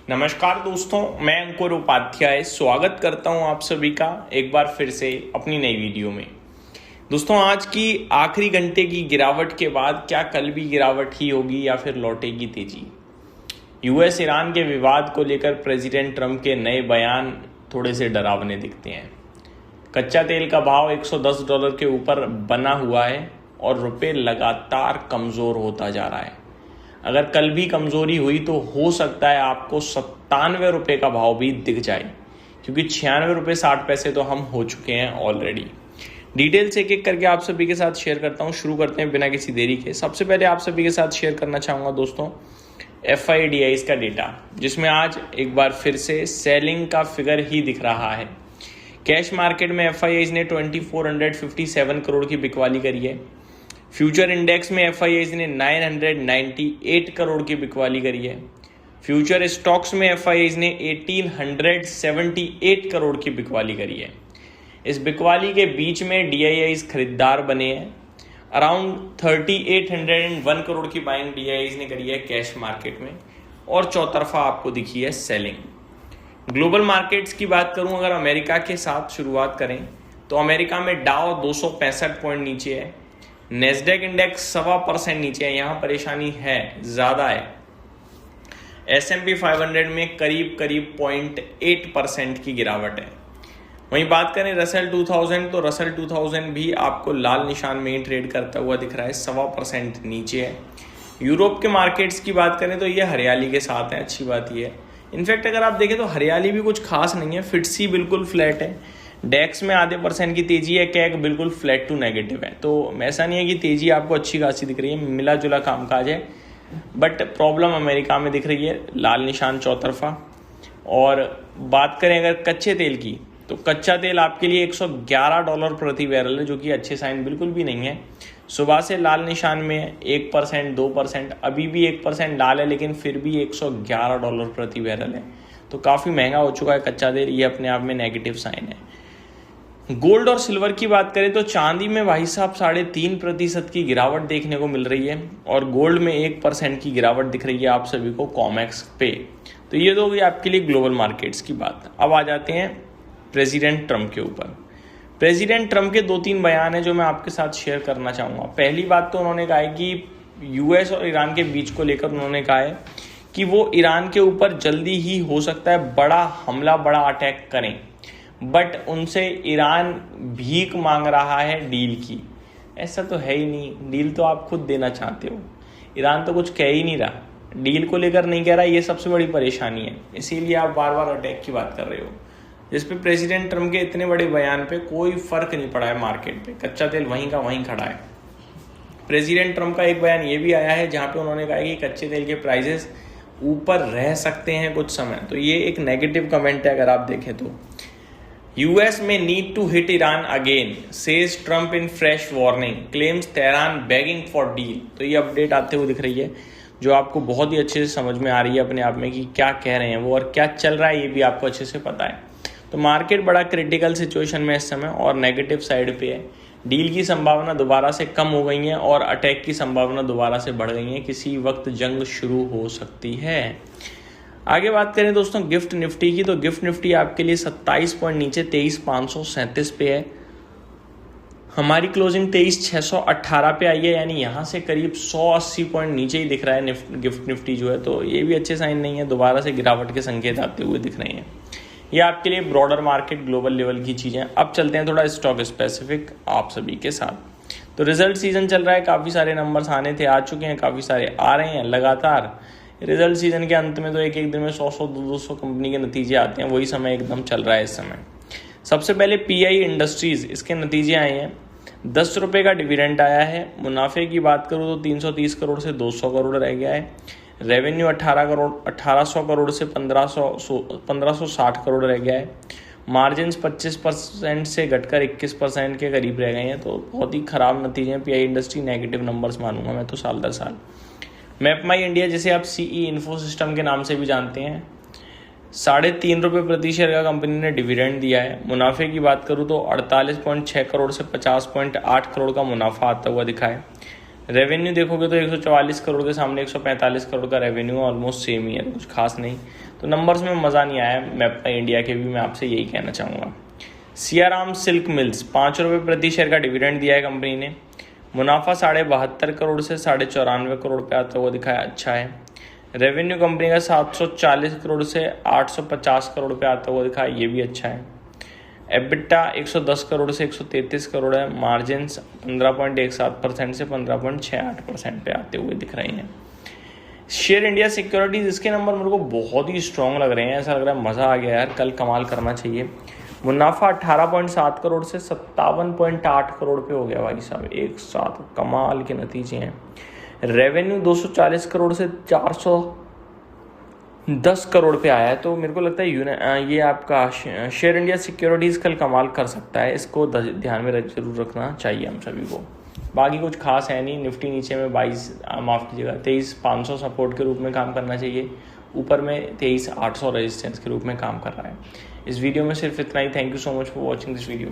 नमस्कार दोस्तों, मैं अंकुर उपाध्याय स्वागत करता हूं आप सभी का एक बार फिर से अपनी नई वीडियो में। दोस्तों, आज की आखिरी घंटे की गिरावट के बाद क्या कल भी गिरावट ही होगी या फिर लौटेगी तेजी? यूएस ईरान के विवाद को लेकर प्रेसिडेंट ट्रंप के नए बयान थोड़े से डरावने दिखते हैं। कच्चा तेल का भाव $110 के ऊपर बना हुआ है और रुपये लगातार कमज़ोर होता जा रहा है। अगर कल भी कमज़ोरी हुई तो हो सकता है आपको ₹97 का भाव भी दिख जाए, क्योंकि ₹96.60 तो हम हो चुके हैं ऑलरेडी। डिटेल्स एक एक करके आप सभी के साथ शेयर करता हूं। शुरू करते हैं बिना किसी देरी के। सबसे पहले आप सभी के साथ शेयर करना चाहूँगा दोस्तों FIDIs का डेटा, जिसमें आज एक बार फिर से सेलिंग का फिगर ही दिख रहा है। कैश मार्केट में FIIs ने 2457 करोड़ की बिकवाली करी है। फ्यूचर इंडेक्स में FIIs ने 998 करोड़ की बिकवाली करी है। फ्यूचर स्टॉक्स में FIIs ने 1878 करोड़ की बिकवाली करी है। इस बिकवाली के बीच में DIIs खरीदार बने हैं। अराउंड 3801 करोड़ की बाइंग DIIs ने करी है कैश मार्केट में, और चौतरफा आपको दिखी है सेलिंग। ग्लोबल मार्केट्स की बात करूं, अगर अमेरिका के साथ शुरुआत करें तो अमेरिका में डाउ 265 पॉइंट नीचे है। नेस्डेक इंडेक्स 1.25% नीचे है, यहाँ परेशानी है, ज़्यादा है। S&P 500 में करीब 0.8% की गिरावट है। वहीं बात करें रसल 2000, तो रसल 2000 भी आपको लाल निशान में ही ट्रेड करता हुआ दिख रहा है, 1.25% नीचे है। यूरोप के मार्केट्स की बात करें तो ये हरियाली के साथ है, अच्छी बात ये है। इनफैक्ट अगर आप देखें तो हरियाली भी कुछ खास नहीं है, फिटसी बिल्कुल फ्लैट है। डेक्स में आधे % की तेजी है, कैग बिल्कुल फ्लैट टू नेगेटिव है। तो ऐसा नहीं है कि तेजी आपको अच्छी खासी दिख रही है, मिला जुला कामकाज है। बट प्रॉब्लम अमेरिका में दिख रही है, लाल निशान चौतरफा। और बात करें अगर कच्चे तेल की, तो कच्चा तेल आपके लिए $111 प्रति बैरल है, जो कि अच्छे साइन बिल्कुल भी नहीं है। सुबह से लाल निशान में है, 1%, 2%, अभी भी 1% लाल है, लेकिन फिर भी $111 प्रति बैरल है। तो काफ़ी महंगा हो चुका है कच्चा तेल, ये अपने आप में नेगेटिव साइन है। गोल्ड और सिल्वर की बात करें तो चांदी में भाई साहब 3.5% की गिरावट देखने को मिल रही है, और गोल्ड में 1% की गिरावट दिख रही है आप सभी को कॉमेक्स पे। तो ये तो होगी आपके लिए ग्लोबल मार्केट्स की बात। अब आ जाते हैं प्रेसिडेंट ट्रंप के ऊपर। प्रेसिडेंट ट्रंप के 2-3 बयान हैं जो मैं आपके साथ शेयर करना चाहूँगा। पहली बात तो उन्होंने कहा है कि US और ईरान के बीच को लेकर उन्होंने कहा है कि वो ईरान के ऊपर जल्दी ही हो सकता है बड़ा हमला, बड़ा अटैक करें, बट उनसे ईरान भीख मांग रहा है डील की। ऐसा तो है ही नहीं, डील तो आप खुद देना चाहते हो। ईरान तो कुछ कह ही नहीं रहा, डील को लेकर नहीं कह रहा, ये सबसे बड़ी परेशानी है। इसीलिए आप बार बार अटैक की बात कर रहे हो, जिस पे प्रेसिडेंट ट्रंप के इतने बड़े बयान पे कोई फर्क नहीं पड़ा है मार्केट पे। कच्चा तेल वहीं का वहीं खड़ा है। प्रेसिडेंट ट्रंप का एक बयान ये भी आया है जहाँ पे उन्होंने कहा कि कच्चे तेल के प्राइसेस ऊपर रह सकते हैं कुछ समय। तो ये एक नेगेटिव कमेंट है अगर आप देखें तो। US may need to hit Iran again, says Trump in fresh warning, claims Tehran begging for deal। तो ये अपडेट आते हुए दिख रही है, जो आपको बहुत ही अच्छे से समझ में आ रही है अपने आप में कि क्या कह रहे हैं वो और क्या चल रहा है, ये भी आपको अच्छे से पता है। तो मार्केट बड़ा क्रिटिकल सिचुएशन में इस समय और नेगेटिव साइड पे है। डील की संभावना दोबारा से कम हो गई है और अटैक की संभावना दोबारा से बढ़ गई है। किसी वक्त जंग शुरू हो सकती है। आगे बात करें दोस्तों गिफ्ट निफ्टी की, तो गिफ्ट निफ्टी आपके लिए 27 पॉइंट नीचे 23,537 पे है। हमारी क्लोजिंग 23,618 पे आई है, यानी यहाँ से करीब 180 पॉइंट नीचे ही दिख रहा है गिफ्ट निफ्टी जो है। तो ये भी अच्छे साइन नहीं है, दोबारा से गिरावट के संकेत आते हुए दिख रहे हैं। ये आपके लिए ब्रॉडर मार्केट ग्लोबल लेवल की चीज़ें। अब चलते हैं थोड़ा स्टॉक स्पेसिफिक आप सभी के साथ। तो रिजल्ट सीजन चल रहा है, काफ़ी सारे नंबर्स आने थे, आ चुके हैं, काफ़ी सारे आ रहे हैं लगातार। रिजल्ट सीजन के अंत में तो एक एक दिन में 100-100, 200 कंपनी के नतीजे आते हैं, वही समय एकदम चल रहा है इस समय। सबसे पहले PI इंडस्ट्रीज, इसके नतीजे आए हैं। ₹10 का डिविडेंड आया है। मुनाफे की बात करूँ तो 330 करोड़ से 200 करोड़ रह गया है। रेवेन्यू 1800 करोड़ से 1560 करोड़ रह गया है। मार्जिन्स 25% से घटकर 21% के करीब रह गए हैं। तो बहुत ही ख़राब नतीजे हैं। PI इंडस्ट्री नेगेटिव नंबर्स मानूंगा मैं तो साल दर साल। मैपमाई इंडिया, जिसे आप CE इन्फो सिस्टम के नाम से भी जानते हैं, ₹3.5 प्रति शेयर का कंपनी ने डिविडेंड दिया है। मुनाफे की बात करूं तो 48.6 करोड़ से 50.8 करोड़ का मुनाफा आता हुआ दिखा है। रेवेन्यू देखोगे तो 144 करोड़ के सामने 145 करोड़ का रेवेन्यू ऑलमोस्ट सेम ही है, तो कुछ खास नहीं। तो नंबर्स में मज़ा नहीं आया। मैं अपना इंडिया के भी मैं आपसे यही कहना चाहूँगा। सियाराम सिल्क मिल्स 5 रुपये प्रति शेयर का डिविडेंड दिया है कंपनी ने। मुनाफा 72.5 करोड़ से 94.5 करोड़ पे आता हुआ दिखाया, अच्छा है। रेवेन्यू कंपनी का 740 करोड़ से 850 करोड़ पे आता हुआ दिखाया, ये भी अच्छा है। एबिटा 110 करोड़ से 133 करोड़ है। मार्जिन्स 15.17% से 15.68% पे आते हुए दिख रहे हैं। शेयर इंडिया सिक्योरिटीज, इसके नंबर मेरे को बहुत ही स्ट्रॉन्ग लग रहे हैं। ऐसा लग रहा है मज़ा आ गया यार, कल कमाल करना चाहिए। मुनाफा 18.7 करोड़ से 57.8 करोड़ पे हो गया भाई साहब, एक साथ कमाल के नतीजे हैं। रेवेन्यू 240 करोड़ से 410 करोड़ पे आया है। तो मेरे को लगता है ये आपका शेयर इंडिया सिक्योरिटीज़ कल कमाल कर सकता है। इसको ध्यान में जरूर रखना चाहिए हम सभी को। बाकी कुछ खास है नहीं। निफ्टी नीचे में 23,500 सपोर्ट के रूप में काम करना चाहिए, ऊपर में 23,800 रेजिस्टेंस के रूप में काम कर रहा है। इस वीडियो में सिर्फ इतना ही। Thank you so much for watching this video.